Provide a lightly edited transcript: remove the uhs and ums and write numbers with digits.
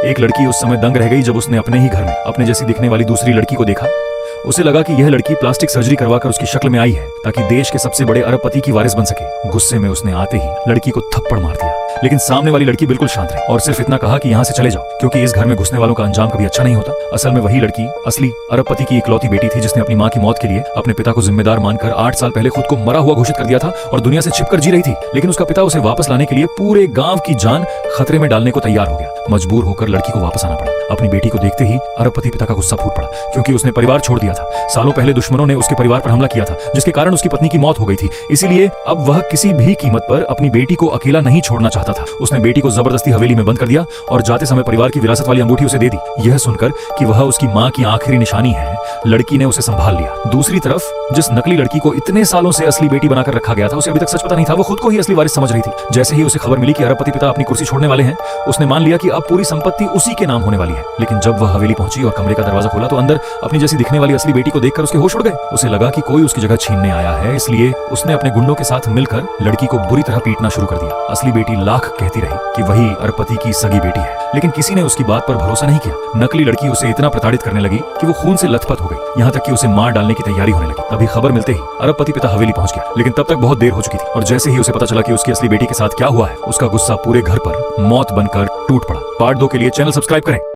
एक लड़की उस समय दंग रह गई जब उसने अपने ही घर में अपने जैसी दिखने वाली दूसरी लड़की को देखा। उसे लगा कि यह लड़की प्लास्टिक सर्जरी करवाकर उसकी शक्ल में आई है ताकि देश के सबसे बड़े अरबपति की वारिस बन सके। गुस्से में उसने आते ही लड़की को थप्पड़ मार दिया, लेकिन सामने वाली लड़की बिल्कुल शांत रही और सिर्फ इतना कहा कि यहाँ से चले जाओ, क्योंकि इस घर में घुसने वालों का अंजाम कभी अच्छा नहीं होता। असल में वही लड़की असली अरबपति की इकलौती बेटी थी जिसने अपनी माँ की मौत के लिए अपने पिता को जिम्मेदार मानकर 8 साल पहले खुद को मरा हुआ घोषित कर दिया था और दुनिया से छिपकर जी रही थी। लेकिन उसका पिता उसे वापस लाने के लिए पूरे गांव की जान खतरे में डालने को तैयार हो गया। मजबूर होकर लड़की को वापस आना पड़ा। अपनी बेटी को देखते ही अरबपति पिता का गुस्सा फूट पड़ा, क्योंकि उसने परिवार छोड़ दिया था। सालों पहले दुश्मनों ने उसके परिवार पर हमला किया था, जिसके कारण उसकी पत्नी की मौत हो गई थी। इसीलिए अब वह किसी भी कीमत पर अपनी बेटी को अकेला नहीं छोड़ना चाहता था। उसने बेटी को जबरदस्ती हवेली में बंद कर दिया और जाते समय परिवार की विरासत वाली अंगूठी उसे दे दी। यह सुनकर कि वह उसकी माँ की आखिरी निशानी है, लड़की ने उसे संभाल लिया। दूसरी तरफ जिस नकली लड़की को इतने सालों से असली बेटी बनाकर रखा गया था, उसे अभी तक सच पता नहीं था। वो खुद को ही असली वारिस समझ रही थी। जैसे ही उसे खबर मिली कि अरबपति पिता अपनी कुर्सी छोड़ने वाले हैं, उसने मान लिया कि अब पूरी संपत्ति उसी के नाम होने वाली है। लेकिन जब वह हवेली पहुंची और कमरे का दरवाजा खोला तो अंदर अपनी जैसी दिखने वाली असली बेटी को देखकर उसके होश उड़ गए। उसे लगा कि कोई उसकी जगह छीनने आया है, इसलिए उसने अपने गुंडों के साथ मिलकर लड़की को बुरी तरह पीटना शुरू कर दिया। असली बेटी लाख कहती रही कि वही अरबपति की सगी बेटी है, लेकिन किसी ने उसकी बात पर भरोसा नहीं किया। नकली लड़की उसे इतना प्रताड़ित करने लगी कि वो खून से लथपथ हो गई, यहाँ तक कि उसे मार डालने की तैयारी होने लगी। तभी खबर मिलते ही अरबपति पिता हवेली पहुंच गया, लेकिन तब तक बहुत देर हो चुकी थी। और जैसे ही उसे पता चला कि उसकी असली बेटी के साथ क्या हुआ है, उसका गुस्सा पूरे घर पर मौत बनकर टूट पड़ा। पार्ट 2 के लिए चैनल सब्सक्राइब करें।